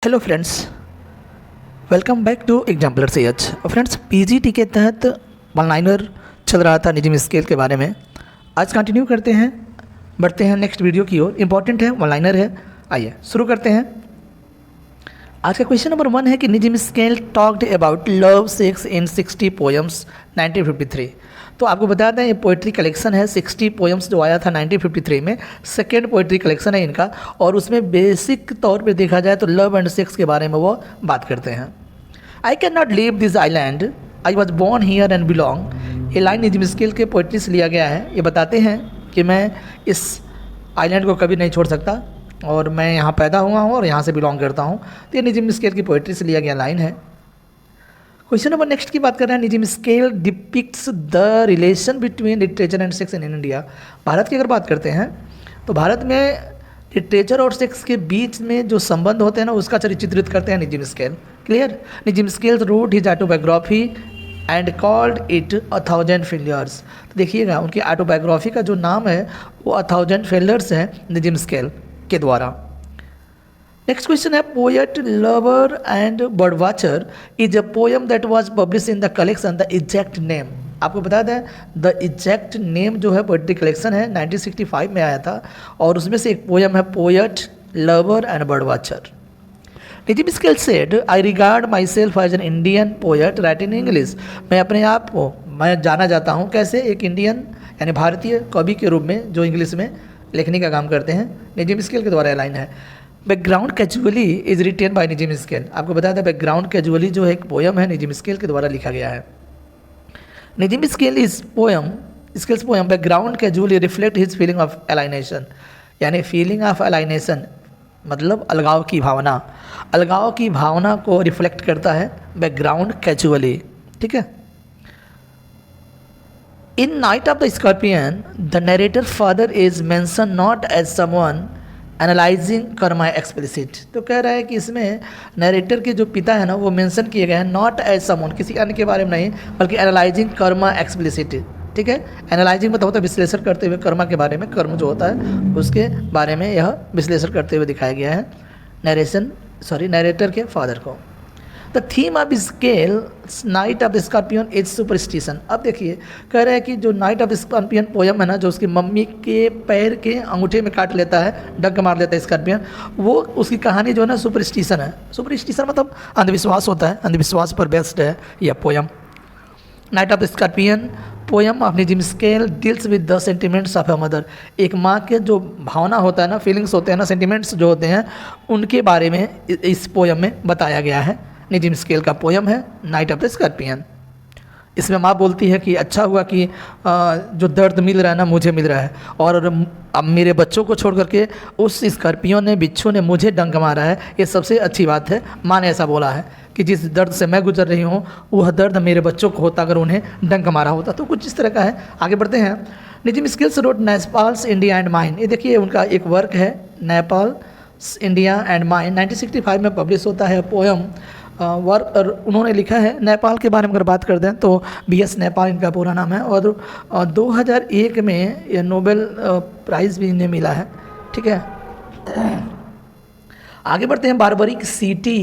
Hello friends, welcome back to exemplar CH. Friends, PGT के तहत one liner चल रहा था निजी स्केल के बारे में। आज कंटिन्यू करते हैं, बढ़ते हैं नेक्स्ट वीडियो की ओर। इंपॉर्टेंट है, वन लाइनर है। आइए शुरू करते हैं। आज का क्वेश्चन नंबर 1 है कि निजी scale talked about love sex in 60 poems 1953। तो आपको बता दें, ये पोइट्री कलेक्शन है 60 पोएम्स जो आया था 1953 में। सेकेंड पोइट्री कलेक्शन है इनका, और उसमें बेसिक तौर पे देखा जाए तो लव एंड सेक्स के बारे में वो बात करते हैं। I can not leave this island, I was born here and belong. ये लाइन निजी स्केल के पोइट्री से लिया गया है। ये बताते हैं कि मैं इस आइलैंड को कभी नहीं छोड़ सकता और मैं यहाँ पैदा हुआ हूँ और यहाँ से बिलोंग करता हूँ। तो ये निजी स्केल की पोइट्री से लिया गया लाइन है। क्वेश्चन नंबर नेक्स्ट की बात कर रहे हैं। निजी scale depicts the relation between literature and sex in India. Bharat की अगर बात करते हैं तो भारत में लिटरेचर और सेक्स के बीच में जो संबंध होते हैं ना, उसका चित्रित करते हैं निजी स्केल। क्लियर। निजी scale road his autobiography and called it 1000 failures. तो देखिएगा, उनकी ऑटोबायोग्राफी का जो नाम है वो 1000 फेलियर्स है निजी स्केल के द्वारा। नेक्स्ट क्वेश्चन है, poet lover and bird watcher is a poem that was publish in the collection the exact name. आपको बता दें, द एग्जैक्ट नेम जो है पोएट्री कलेक्शन है 1965 में आया था, और उसमें से एक पोएम है poet lover and bird watcher. Nissim Ezekiel said, I regard myself as an Indian poet write in English. मैं अपने आप को मैं जाना जाता हूँ कैसे, एक इंडियन यानी भारतीय कवि के रूप में जो इंग्लिश में लिखने का काम करते हैं। निजी स्केल के द्वारा लाइन है। Background casually is written by निजी स्केल। आपको बता दें, बैकग्राउंड कैजुअली जो है एक पोएम है निजी स्केल के द्वारा लिखा गया है। Nissim Ezekiel is poem Ezekiel's poem background casually reflect his feeling of alienation. यानी फीलिंग ऑफ एलाइनेशन मतलब अलगाव की भावना, अलगाव की भावना को रिफ्लेक्ट करता है बैकग्राउंड कैजुअली। ठीक है। In night of the scorpion the narrator father is mention not as someone analysing karma explicit. तो कह रहा है कि इसमें नरेटर के जो पिता है ना, वो मेंशन किए गए हैं नॉट एज समवन, किसी अन्य के बारे में नहीं, बल्कि एनालाइजिंग कर्मा एक्सप्लिसिट। ठीक है। एनालाइजिंग मतलब होता है विश्लेषण करते हुए, कर्मा के बारे में, कर्म जो होता है उसके बारे में यह विश्लेषण करते हुए दिखाया गया है नरेटर के फादर को। The theme of scale night of scorpion is superstition. अब देखिए, कह रहे हैं कि जो नाइट ऑफ स्कॉर्पियन पोएम है ना, जो उसकी मम्मी के पैर के अंगूठे में काट लेता है, डंक मार लेता है स्कॉर्पियन, वो उसकी कहानी जो है ना सुपरस्टिशन है। सुपरस्टिशन मतलब अंधविश्वास होता है, अंधविश्वास पर बेस्ड है यह poem. Night of scorpion poem of Nissim Ezekiel deals with the sentiments of a mother. एक माँ के जो भावना होता है ना, फीलिंग्स होते हैं ना, सेंटिमेंट्स जो होते हैं, उनके बारे में इस पोएम में बताया गया है। निजी स्केल का पोएम है नाइट ऑफ द स्कॉर्पियन। इसमें माँ बोलती है कि अच्छा हुआ कि जो दर्द मिल रहा है ना, मुझे मिल रहा है, और अब मेरे बच्चों को छोड़ करके उस स्कॉर्पियन ने, बिच्छू ने मुझे डंक मारा है, ये सबसे अच्छी बात है। माँ ने ऐसा बोला है कि जिस दर्द से मैं गुजर रही हूँ वह दर्द मेरे बच्चों को होता अगर उन्हें डंक मारा होता। तो कुछ इस तरह का है। आगे बढ़ते हैं। Nissim Ezekiel's wrote Naipaul's India and mine. ये देखिए, उनका एक वर्क है नेपाल इंडिया एंड माइन, 1965 में पब्लिश होता है पोएम वर्क। और उन्होंने लिखा है नेपाल के बारे में अगर बात करते हैं तो BS नेपाल इनका पूरा नाम है, और 2001 में ये नोबेल प्राइज़ भी इन्हें मिला है। ठीक है। आगे बढ़ते हैं। Barbaric city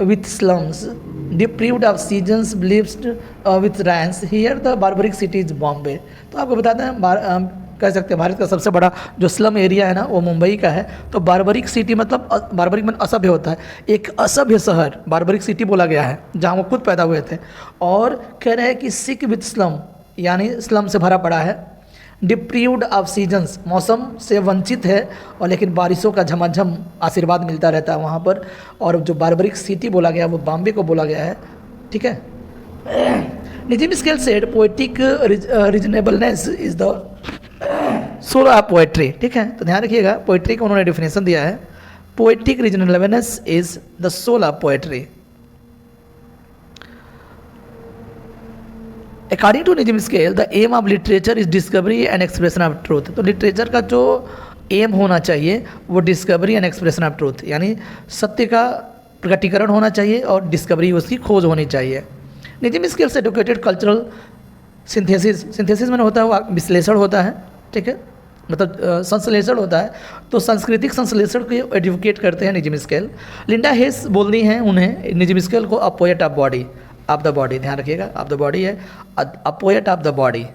with slums deprived of seasons blessed with rains, here the barbaric city is Bombay. तो आपको बताते हैं, कह सकते हैं भारत का सबसे बड़ा जो स्लम एरिया है ना, वो मुंबई का है। तो बारबरिक सिटी मतलब बारबरिक मतलब असभ्य होता है, एक असभ्य शहर बारबरिक सिटी बोला गया है, जहाँ वो खुद पैदा हुए थे। और कह रहे हैं कि सिक विथ स्लम यानी स्लम से भरा पड़ा है। डिप्रीव्ड ऑफ सीजन्स मौसम से वंचित है, और लेकिन बारिशों का झमाझम आशीर्वाद मिलता रहता है वहाँ पर। और जो बारबरिक सिटी बोला गया वो बॉम्बे को बोला गया है। ठीक है। Nissim Ezekiel said poetic reasonableness is the soul of poetry. ठीक है। तो ध्यान रखिएगा, पोएट्री को उन्होंने डिफिनेशन दिया है, poetic reasonableness is the soul of poetry. According to Nissim Ezekiel the aim of literature is discovery and expression of truth. तो लिटरेचर का जो एम होना चाहिए वो discovery and expression of truth, यानी सत्य का प्रकटीकरण होना चाहिए और डिस्कवरी, उसकी खोज होनी चाहिए। निजी स्केल से एडुकेटेड कल्चरल सिंथेसिस, सिंथेसिस में होता है वो विश्लेषण होता है। ठीक है। मतलब संश्लेषण होता है, तो सांस्कृतिक संश्लेषण को एडवोकेट करते हैं निजिम स्केल। लिंडा हेस बोलनी है उन्हें निजिम स्केल को, a poet of body, of the body, ध्यान रखिएगा, ऑफ द बॉडी है, a poet of the body,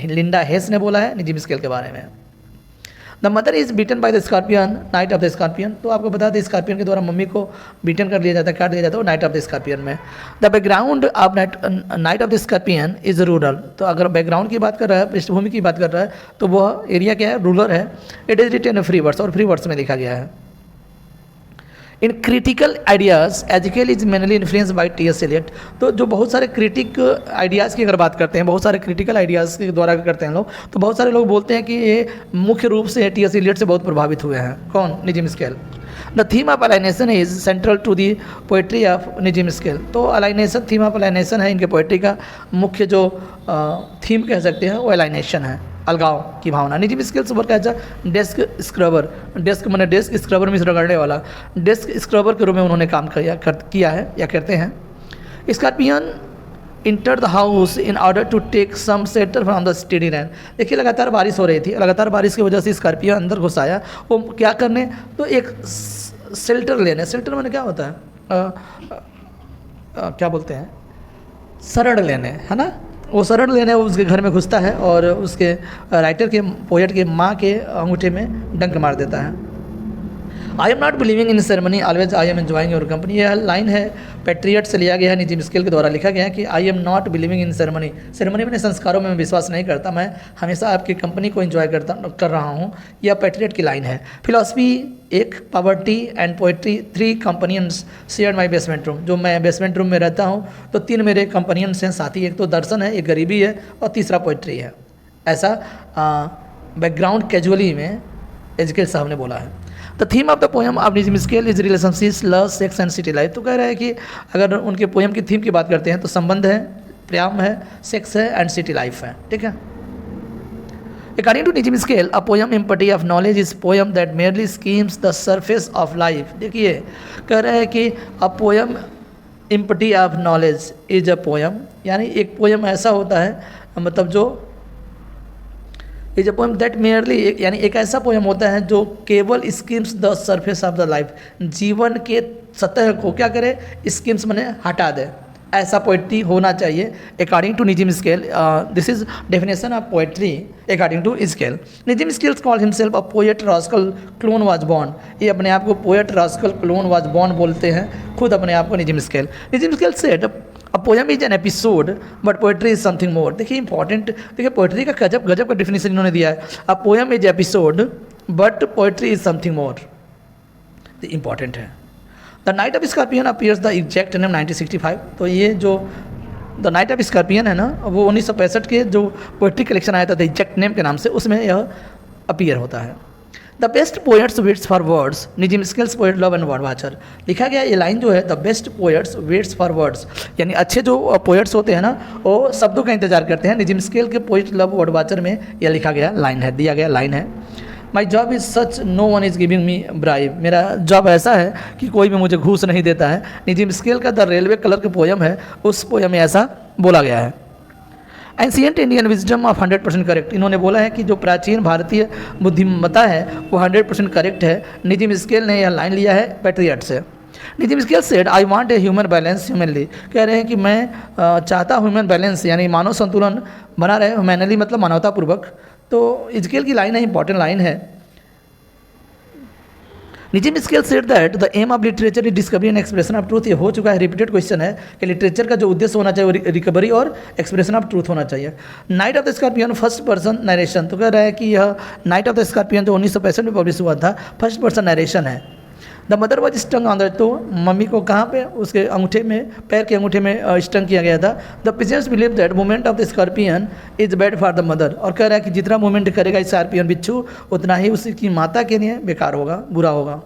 Linda Hess ने बोला है निजिम स्केल के बारे में। The mother is beaten by the scorpion, night of the scorpion, तो आपको बता दें स्कॉर्पियन के द्वारा मम्मी को बीटन कर लिया जाता है, काट दिया जाता है, नाइट ऑफ द स्कॉर्पियन में। The background of night of the scorpion is rural, तो अगर बैकग्राउंड की बात कर रहा है, पृष्ठभूमि की बात कर रहा है, तो वह एरिया क्या है, रूरल है। It is written free words, और फ्री वर्ड्स में लिखा गया है। In critical ideas Ezekiel is mainly influence by T S. Eliot, तो जो बहुत सारे क्रिटिक आइडियाज़ की अगर बात करते हैं, बहुत सारे क्रिटिकल आइडियाज़ के द्वारा करते हैं लोग, तो बहुत सारे लोग बोलते हैं कि ये मुख्य रूप से टी.एस. एलियट से बहुत प्रभावित हुए हैं। कौन? Nissim Ezekiel. The theme of alienation is central to the poetry of Nissim Ezekiel, तो अलाइनेशन, थीम ऑफ अलाइनेशन है इनके पोइट्री का मुख्य जो थीम कह सकते हैं वो अलाइनेशन है, अलगाव की भावना। Nissim Ezekiel's work as a desk scrubber, desk मैंने डेस्क स्क्रबर में रगड़ने वाला, डेस्क स्क्रबर के रूप में उन्होंने काम किया है या करते हैं। Scorpion enter the house in order to take some shelter from the steady rain, देखिए लगातार बारिश हो रही थी, लगातार बारिश की वजह से स्कॉर्पियन अंदर घुस आया, वो क्या करने, तो एक शेल्टर लेने, शेल्टर मैंने क्या होता है, क्या बोलते हैं, शरण लेने, है ना, वो शरण लेने उसके घर में घुसता है और उसके राइटर के, पोएट के माँ के अंगूठे में डंक मार देता है। I am not believing in ceremony always I am enjoying your company, यह लाइन है पैट्रियट से लिया गया है, निजिम स्केल के द्वारा लिखा गया है कि I am not believing in ceremony, ceremony में संस्कारों में मैं विश्वास नहीं करता, मैं हमेशा आपकी कंपनी को एंजॉय कर रहा हूँ, यह पैट्रियट की लाइन है। फिलॉसफी एक, poverty and poetry, 3 companions share my basement room, जो मैं बेसमेंट रूम में रहता हूँ तो 3 मेरे कंपनियंस हैं, साथी, एक तो दर्शन है, एक गरीबी है और तीसरा पोइट्री है। ऐसा बैकग्राउंड कैजुअली में एजिकल साहब ने बोला है। The theme of the poem of Nissim Ezekiel is relationships, love, sex and city life, तो कह रहा है कि अगर उनके पोएम की थीम की बात करते हैं तो संबंध है, प्रेम है, सेक्स है एंड सिटी लाइफ है, ठीक है। According to Nissim Ezekiel a poem empty of knowledge is poem that merely skims the surface of life, देखिए कह रहे हैं कि a poem empty of knowledge is a poem, यानी एक पोएम ऐसा होता है, मतलब जो is a poem that merely, यानी एक ऐसा पोएम होता है जो केवल skims the surface of the life, जीवन के सतह को क्या करे, स्कीम्स मैंने हटा दे, ऐसा पोइट्री होना चाहिए according to Nissim Ezekiel. This is definition of poetry according to Ezekiel. Nissim Ezekiel call himself a poet rascal clown was born, ये अपने आप को poet rascal clown was born बोलते हैं खुद अपने आप को Nissim Ezekiel. Nissim Ezekiel said a poem is an episode but poetry is something more, देखिए इंपॉर्टेंट, देखिए पोएट्री का गजब गजब का डिफिनेशन इन्होंने दिया है। A poem is episode but poetry is something more, important है। The night of scorpion appears the exact name 1965, तो ये जो द नाइट ऑफ स्कॉर्पियन है ना, वो 1965 के जो पोएट्री कलेक्शन आया था द एग्जैक्ट नेम के नाम से, उसमें यह अपीयर होता है। The best poets waits for words, Nissim Ezekiel's poet love and word watcher, लिखा गया ये लाइन जो है, the best poets waits for words, यानी अच्छे जो पोएट्स होते हैं ना वो शब्दों का इंतजार करते हैं। निजिम स्केल के पोएट लव वर्ड वाचर में यह लिखा गया लाइन है, दिया गया लाइन है। My job is such no one is giving me bribe, मेरा जॉब ऐसा है कि कोई भी मुझे घूस नहीं देता है। निजिम स्केल का द रेलवे कलर के पोएम है, उस पोएम में ऐसा बोला गया है। Ancient Indian wisdom of 100% correct, इन्होंने बोला है कि जो प्राचीन भारतीय बुद्धिमत्ता है वो 100% करेक्ट है। निजिम स्केल ने यह लाइन लिया है पैट्रियट से। Nissim Ezekiel said I want a human balance humanly, कह रहे हैं कि मैं चाहता हूँ ह्यूमन बैलेंस, यानी मानव संतुलन बना रहे, ह्यूमनली मतलब मानवतापूर्वक। तो स्केल की लाइन है, इंपॉर्टेंट लाइन है। Nissim Ezekiel said that the aim of literature is discovery and expression of truth, ये हो चुका है, रिपीटेड क्वेश्चन है कि लिटरेचर का जो उद्देश्य होना चाहिए वो रिकवरी और एक्सप्रेशन ऑफ ट्रूथ होना चाहिए। Night of the scorpion first person narration, तो कह रहा है कि यह नाइट ऑफ द स्कॉर्पियन जो 1965 में पब्लिश हुआ था, फर्स्ट पर्सन नरेशन है। The mother was stung on the, तो मम्मी को कहाँ पे, उसके अंगूठे में, पैर के अंगूठे में स्टंग किया गया था। The patients believe that movement of the scorpion is bad for the mother, और कह रहा है कि जितना मूवमेंट करेगा स्कॉर्पियन बिच्छू उतना ही उसकी माता के लिए बेकार होगा, बुरा होगा।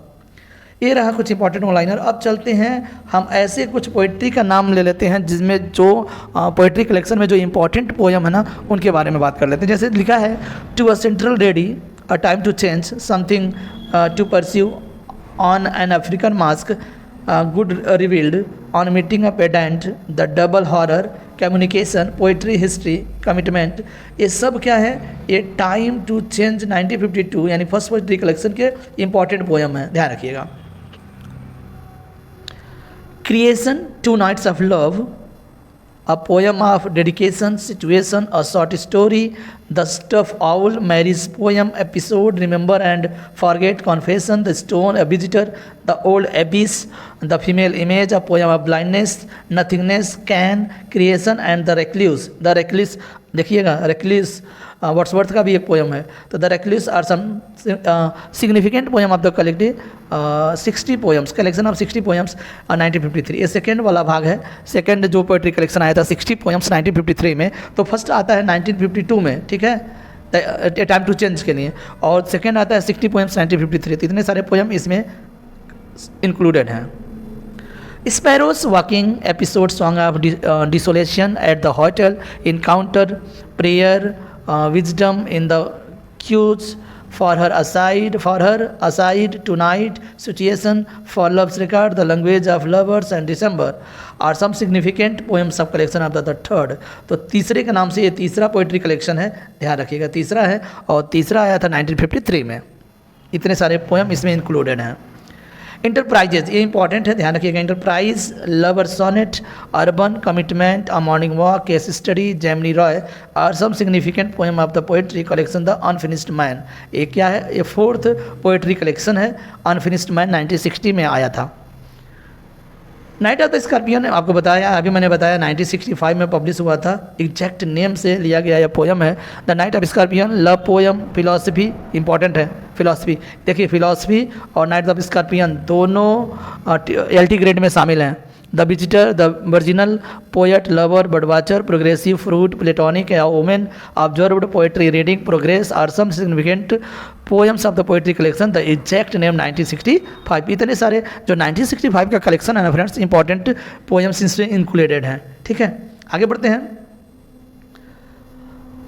ये रहा कुछ इंपॉर्टेंट लाइनर। अब चलते हैं हम ऐसे कुछ पोइट्री का नाम ले लेते हैं जिसमें जो पोइट्री कलेक्शन में जो इंपॉर्टेंट पोएम है ना उनके बारे में बात कर लेते हैं। जैसे लिखा है to a certain lady a time to change something to pursue on an African mask good revealed, on meeting a pedant, the double horror, communication, poetry, history, commitment, ये सब क्या है, ये टाइम टू चेंज 1952 यानी first poetry collection के important poem है, ध्यान रखिएगा। Creation, two nights of love, a poem of dedication, situation, a short story, the stuffed owl, Mary's poem, episode, remember and forget, confession, the stone, a visitor, the old abyss, the female image, a poem of blindness, nothingness, can, creation and the recluse. The recluse देखिएगा, recluse Wordsworth का भी एक poem है। तो the recluse are some significant poem of the collective 60 poems, collection of 60 poems 1953। ये second वाला भाग है, सेकेंड जो पोएट्री कलेक्शन आया था 60 पोएम्स 1953 में। तो फर्स्ट आता है 1952 में, ठीक है, टाइम टू चेंज के लिए, और सेकेंड आता है 60 पोएम्स 1953। तो इतने सारे पोएम इसमें इंक्लूडेड हैं। Sparrows walking, episode, song of desolation at the hotel, encounter, prayer, wisdom in the queues, for her aside tonight, situation, for love's regard, the language of lovers and December are some significant poems of collection of the third। तो तीसरे के नाम से ये तीसरा poetry collection है, ध्यान रखिएगा, तीसरा है, और तीसरा आया था 1953 में। इतने सारे पोएम इसमें इंक्लूडेड हैं। इंटरप्राइजेज, ये इंपॉर्टेंट है, ध्यान रखिएगा। Enterprise, lover sonnet, urban, commitment, a morning walk, case study, Jamini Roy are some significant poem of the poetry collection the unfinished man. ये क्या है, ये फोर्थ पोएट्री कलेक्शन है, अनफिनिश्ड मैन 1960 में आया था। नाइट ऑफ द स्कॉर्पियन आपको बताया, अभी मैंने बताया 1965 में पब्लिश हुआ था, एग्जैक्ट नेम से लिया गया यह पोएम है। The night of scorpion, love poem, philosophy, important है फिलॉसफी, देखिए फिलॉसफी और नाइट ऑफ स्कॉर्पियन दोनों LT ग्रेड में शामिल हैं। The visitor, the virginal poet, lover, bird watcher, progressive, fruit, platonic, women, observed, poetry, reading, progress are some significant poems of the poetry collection, the exact name 1965। इतने सारे जो 1965 का collection है ना फ्रेंड्स, इंपॉर्टेंट पोएम्स इसमें included हैं, ठीक है। आगे बढ़ते हैं।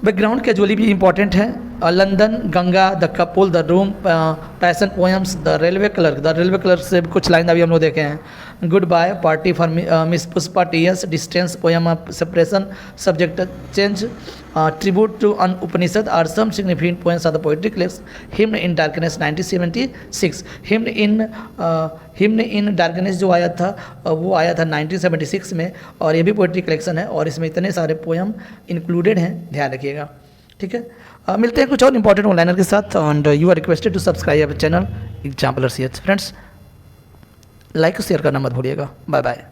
बैकग्राउंड कैजुअली भी इंपॉर्टेंट है। London, Ganga, the couple, the room, passion poems, the railway clerk से कुछ लाइन अभी हम लोग देखे हैं। Goodbye, party for miss Pushpa, TS, distance, poem of separation, subject change, tribute to an Upanishad are some significant poems of the poetry collection. Hymns in darkness 1976, hymns in darkness जो आया था वो आया था 1976 में, और ये भी पोएट्री कलेक्शन है, और इसमें इतने सारे पोएम इंक्लूडेड हैं, ध्यान रखिएगा, ठीक है। मिलते हैं कुछ और इंपॉर्टेंट ऑनलाइनर के साथ, and you are requested to subscribe our channel exemplar CH। Friends, like और शेयर करना मत भूलिएगा। Bye bye.